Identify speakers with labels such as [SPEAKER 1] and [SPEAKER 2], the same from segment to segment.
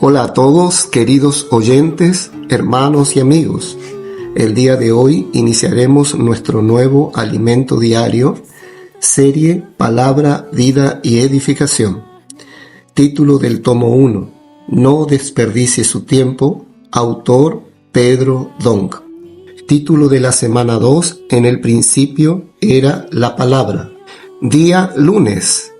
[SPEAKER 1] Hola a todos, queridos oyentes, hermanos y amigos. El día de hoy iniciaremos nuestro nuevo alimento diario, serie Palabra, Vida y Edificación. Título del tomo 1, No desperdicie su tiempo, autor Pedro Dong. Título de la semana 2, En el principio era la palabra. Día lunes.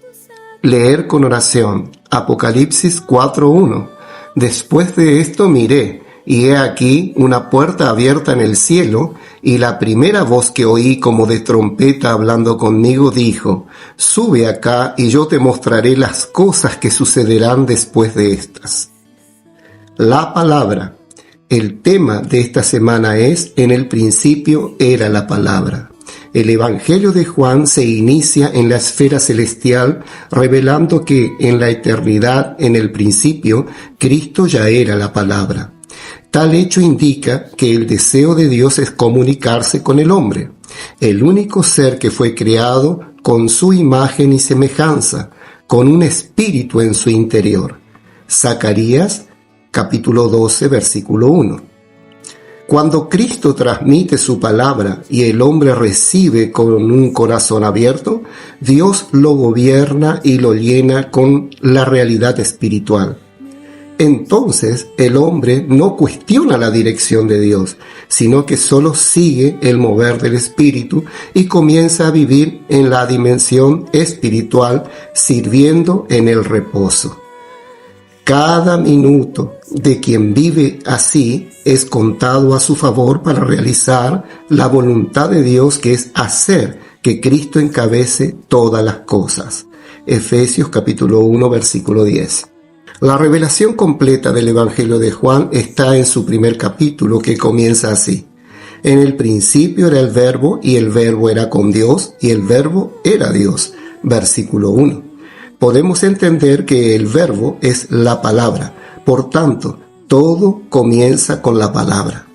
[SPEAKER 1] Leer con oración, Apocalipsis 4:1. Después de esto miré, y he aquí una puerta abierta en el cielo, y la primera voz que oí como de trompeta hablando conmigo dijo: Sube acá y yo te mostraré las cosas que sucederán después de estas. La palabra. El tema de esta semana es: En el principio era la palabra. El Evangelio de Juan se inicia en la esfera celestial, revelando que en la eternidad, en el principio, Cristo ya era la palabra. Tal hecho indica que el deseo de Dios es comunicarse con el hombre, el único ser que fue creado con su imagen y semejanza, con un espíritu en su interior. Zacarías, capítulo 12, versículo 1. Cuando Cristo transmite su palabra y el hombre recibe con un corazón abierto, Dios lo gobierna y lo llena con la realidad espiritual. Entonces el hombre no cuestiona la dirección de Dios, sino que solo sigue el mover del Espíritu y comienza a vivir en la dimensión espiritual, sirviendo en el reposo. Cada minuto de quien vive así es contado a su favor para realizar la voluntad de Dios, que es hacer que Cristo encabece todas las cosas. Efesios capítulo 1, versículo 10. La revelación completa del Evangelio de Juan está en su primer capítulo, que comienza así: En el principio era el Verbo, y el Verbo era con Dios, y el Verbo era Dios. Versículo 1. Podemos entender que el Verbo es la palabra. Por tanto, todo comienza con la palabra.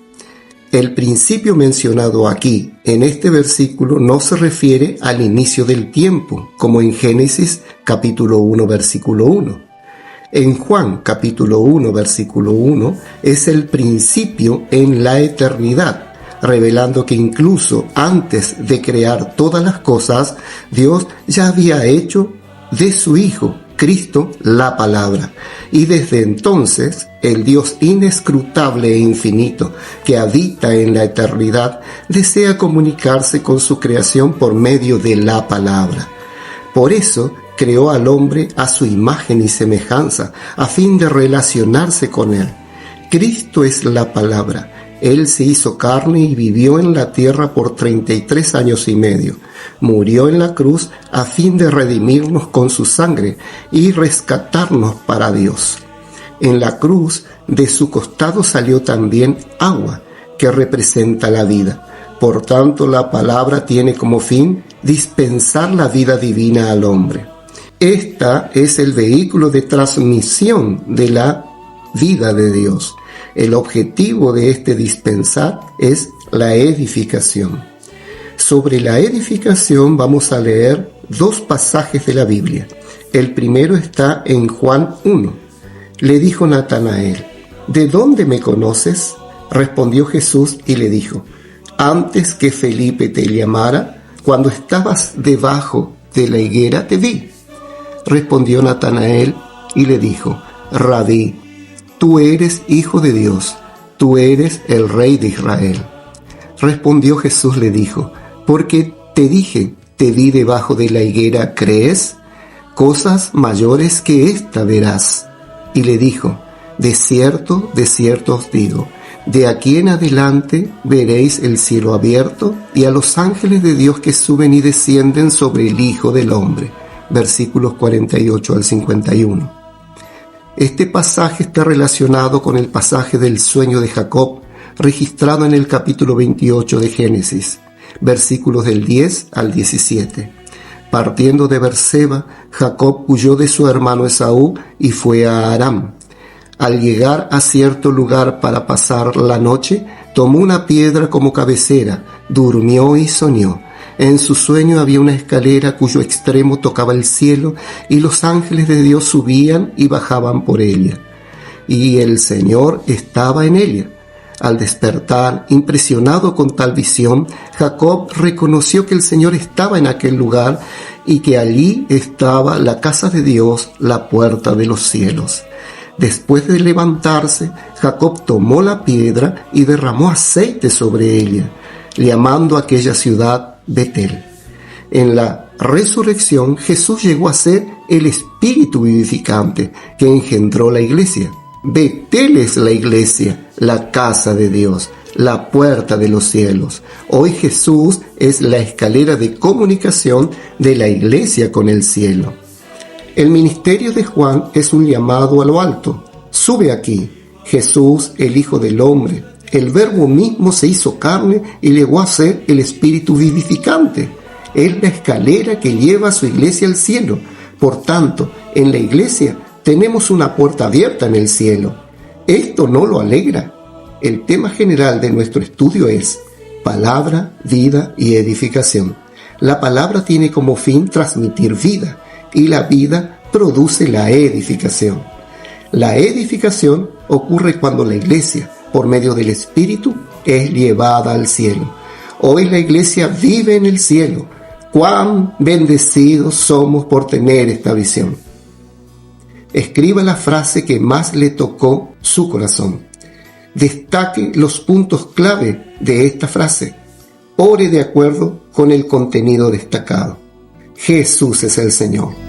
[SPEAKER 1] El principio mencionado aquí, en este versículo, no se refiere al inicio del tiempo, como en Génesis capítulo 1, versículo 1. En Juan capítulo 1, versículo 1, es el principio en la eternidad, revelando que incluso antes de crear todas las cosas, Dios ya había hecho de su Hijo, Cristo, la palabra. Y desde entonces, el Dios inescrutable e infinito, que habita en la eternidad, desea comunicarse con su creación por medio de la palabra. Por eso, creó al hombre a su imagen y semejanza, a fin de relacionarse con él. Cristo es la palabra. Él se hizo carne y vivió en la tierra por 33 años y medio. Murió en la cruz a fin de redimirnos con su sangre y rescatarnos para Dios. En la cruz, de su costado salió también agua, que representa la vida. Por tanto, la palabra tiene como fin dispensar la vida divina al hombre. Esta es el vehículo de transmisión de la vida de Dios. El objetivo de este dispensar es la edificación. Sobre la edificación vamos a leer dos pasajes de la Biblia. El primero está en Juan 1. Le dijo Natanael: ¿De dónde me conoces? Respondió Jesús y le dijo: Antes que Felipe te llamara, cuando estabas debajo de la higuera te vi. Respondió Natanael y le dijo: Rabí, tú eres Hijo de Dios, tú eres el Rey de Israel. Respondió Jesús, le dijo: Porque te dije, te vi debajo de la higuera, ¿crees? Cosas mayores que esta verás. Y le dijo: de cierto os digo, de aquí en adelante veréis el cielo abierto y a los ángeles de Dios que suben y descienden sobre el Hijo del Hombre. Versículos 48 al 51. Este pasaje está relacionado con el pasaje del sueño de Jacob, registrado en el capítulo 28 de Génesis, versículos del 10 al 17. Partiendo de Berseba, Jacob huyó de su hermano Esaú y fue a Aram. Al llegar a cierto lugar para pasar la noche, tomó una piedra como cabecera, durmió y soñó. En su sueño había una escalera cuyo extremo tocaba el cielo y los ángeles de Dios subían y bajaban por ella. y el Señor estaba en ella. Al despertar, impresionado con tal visión, Jacob reconoció que el Señor estaba en aquel lugar y que allí estaba la casa de Dios, la puerta de los cielos. Después de levantarse, Jacob tomó la piedra y derramó aceite sobre ella, llamando a aquella ciudad Betel. En la resurrección, Jesús llegó a ser el Espíritu vivificante que engendró la iglesia. Betel es la iglesia, la casa de Dios, la puerta de los cielos. Hoy Jesús es la escalera de comunicación de la iglesia con el cielo. El ministerio de Juan es un llamado a lo alto. Sube aquí, Jesús, el Hijo del Hombre. El Verbo mismo se hizo carne y llegó a ser el Espíritu vivificante. Es la escalera que lleva a su iglesia al cielo. Por tanto, en la iglesia tenemos una puerta abierta en el cielo. ¿Esto no lo alegra? El tema general de nuestro estudio es palabra, vida y edificación. La palabra tiene como fin transmitir vida y la vida produce la edificación. La edificación ocurre cuando la iglesia, por medio del Espíritu, es llevada al cielo. Hoy la iglesia vive en el cielo. ¡Cuán bendecidos somos por tener esta visión! Escriba la frase que más le tocó su corazón. Destaque los puntos clave de esta frase. Ore de acuerdo con el contenido destacado. Jesús es el Señor.